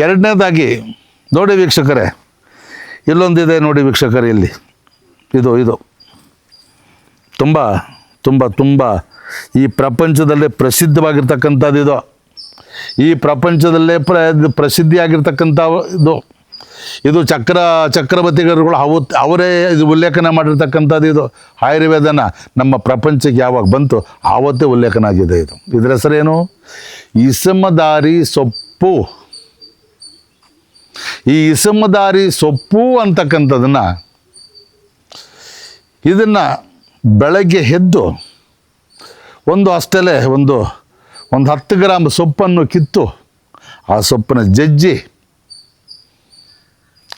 ಎರಡನೇದಾಗಿ ನೋಡಿ ವೀಕ್ಷಕರೇ, ಇಲ್ಲೊಂದಿದೆ ನೋಡಿ ವೀಕ್ಷಕರೇ, ಇಲ್ಲಿ ಇದು ತುಂಬ ತುಂಬ ತುಂಬ ಈ ಪ್ರಪಂಚದಲ್ಲೇ ಪ್ರಸಿದ್ಧವಾಗಿರ್ತಕ್ಕಂಥದ್ದು ಇದು. ಈ ಪ್ರಪಂಚದಲ್ಲೇ ಪ್ರಸಿದ್ಧಿಯಾಗಿರ್ತಕ್ಕಂಥ ಇದು ಚಕ್ರವರ್ತಿಗಳು ಅವರೇ ಇದು ಉಲ್ಲೇಖನ ಮಾಡಿರ್ತಕ್ಕಂಥದ್ದು. ಇದು ಆಯುರ್ವೇದನ ನಮ್ಮ ಪ್ರಪಂಚಕ್ಕೆ ಯಾವಾಗ ಬಂತು ಆವತ್ತೇ ಉಲ್ಲೇಖನ ಆಗಿದೆ. ಇದರ ಹೆಸರೇನು? ಇಸಮದಾರಿ ಸೊಪ್ಪು. ಈ ಇಸಮದಾರಿ ಸೊಪ್ಪು ಅಂತಕ್ಕಂಥದ್ದನ್ನು ಇದನ್ನು ಬೆಳಗ್ಗೆ ಎದ್ದು ಅಷ್ಟೇ ಒಂದು 10 ಗ್ರಾಮ್ ಸೊಪ್ಪನ್ನು ಕಿತ್ತು ಆ ಸೊಪ್ಪನ್ನ ಜಜ್ಜಿ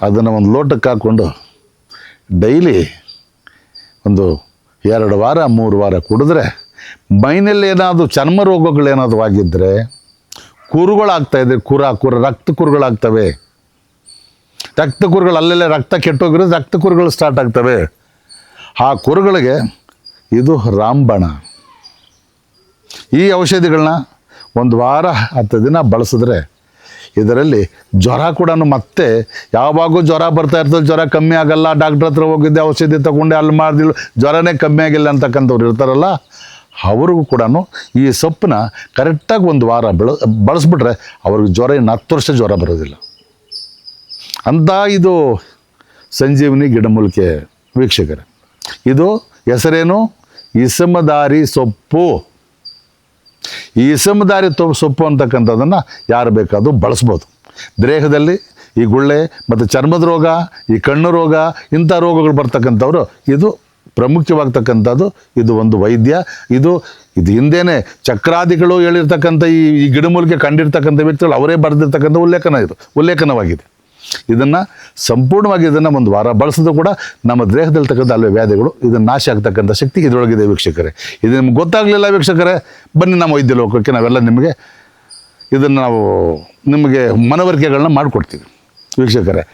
ಅದನ್ನು ಒಂದು ಲೋಟಕ್ಕೆ ಹಾಕ್ಕೊಂಡು ಡೈಲಿ 2 ವಾರ 3 ವಾರ ಕುಡಿದ್ರೆ ಮೈನಲ್ಲಿ ಏನಾದರೂ ಚರ್ಮ ರೋಗಗಳೇನಾದರೂ ಆಗಿದ್ದರೆ ಕುರುಗಳಾಗ್ತಾಯಿದೆ, ರಕ್ತ ಕುರುಗಳಾಗ್ತವೆ. ರಕ್ತ ಕುರುಗಳು ಅಲ್ಲೆಲ್ಲ ರಕ್ತ ಕೆಟ್ಟೋಗಿರೋದು ರಕ್ತ ಕುರುಗಳು ಸ್ಟಾರ್ಟ್ ಆಗ್ತವೆ. ಆ ಕುರುಗಳಿಗೆ ಇದು ರಾಮಬಾಣ. ಈ ಔಷಧಿಗಳನ್ನ 1 ವಾರ 10 ದಿನ ಬಳಸಿದ್ರೆ ಇದರಲ್ಲಿ ಜ್ವರ ಕೂಡ ಮತ್ತೆ ಯಾವಾಗೂ ಜ್ವರ ಬರ್ತಾ ಇರ್ತದೆ, ಜ್ವರ ಕಮ್ಮಿ ಆಗಲ್ಲ, ಡಾಕ್ಟ್ರ್ ಹತ್ರ ಹೋಗಿದ್ದೆ, ಔಷಧಿ ತೊಗೊಂಡೆ, ಅಲ್ಲಿ ಮಾಡಿದಿಲ್ಲ, ಜ್ವರನೇ ಕಮ್ಮಿ ಆಗಿಲ್ಲ ಅಂತಕ್ಕಂಥವ್ರು ಇರ್ತಾರಲ್ಲ, ಅವ್ರಿಗೂ ಕೂಡ ಈ ಸೊಪ್ಪನ್ನ ಕರೆಕ್ಟಾಗಿ 1 ವಾರ ಬಳಸ್ಬಿಟ್ರೆ ಅವ್ರಿಗೆ ಜ್ವರ 10 ವರ್ಷ ಜ್ವರ ಬರೋದಿಲ್ಲ ಅಂತ. ಇದು ಸಂಜೀವಿನಿ ಗಿಡಮೂಲಿಕೆ ವೀಕ್ಷಕರೇ. ಇದು ಹೆಸರೇನು? ಇಸಮದಾರಿ ಸೊಪ್ಪು. ಈ ಇಸಮದಾರಿ ಸೊಪ್ಪು ಅಂತಕ್ಕಂಥದ್ದನ್ನು ಯಾರು ಬೇಕಾದರೂ ಬಳಸ್ಬೋದು. ದೇಹದಲ್ಲಿ ಈ ಗುಳ್ಳೆ ಮತ್ತು ಚರ್ಮದ ರೋಗ, ಈ ಕಣ್ಣು ರೋಗ, ಇಂಥ ರೋಗಗಳು ಬರ್ತಕ್ಕಂಥವ್ರು ಇದು ಪ್ರಮುಖವಾಗ್ತಕ್ಕಂಥದ್ದು. ಇದು ಒಂದು ವೈದ್ಯ. ಇದು ಹಿಂದೇನೆ ಚಕ್ರಾದಿಗಳು ಹೇಳಿರ್ತಕ್ಕಂಥ ಈ ಗಿಡಮೂಲಿಕೆ ಕಂಡಿರ್ತಕ್ಕಂಥ ವ್ಯಕ್ತಿಗಳು ಅವರೇ ಬರೆದಿರ್ತಕ್ಕಂಥ ಉಲ್ಲೇಖನವಾಗಿದೆ. ಇದನ್ನು ಸಂಪೂರ್ಣವಾಗಿ 1 ವಾರ ಬಳಸಿದ್ರು ಕೂಡ ನಮ್ಮ ದೇಹದಲ್ಲಿರ್ತಕ್ಕಂಥ ಅಲ್ವೇ ವ್ಯಾಧಿಗಳು ಇದನ್ನು ನಾಶ ಆಗ್ತಕ್ಕಂಥ ಶಕ್ತಿ ಇದರೊಳಗಿದೆ ವೀಕ್ಷಕರೇ. ಇದು ನಿಮ್ಗೆ ಗೊತ್ತಾಗಲಿಲ್ಲ ವೀಕ್ಷಕರೇ, ಬನ್ನಿ ನಮ್ಮ ವೈದ್ಯ ಲೋಕಕ್ಕೆ ನಾವೆಲ್ಲ ನಿಮಗೆ ಇದನ್ನು ನಾವು ನಿಮಗೆ ಮನವರಿಕೆಗಳನ್ನ ಮಾಡಿಕೊಡ್ತೀವಿ ವೀಕ್ಷಕರೇ.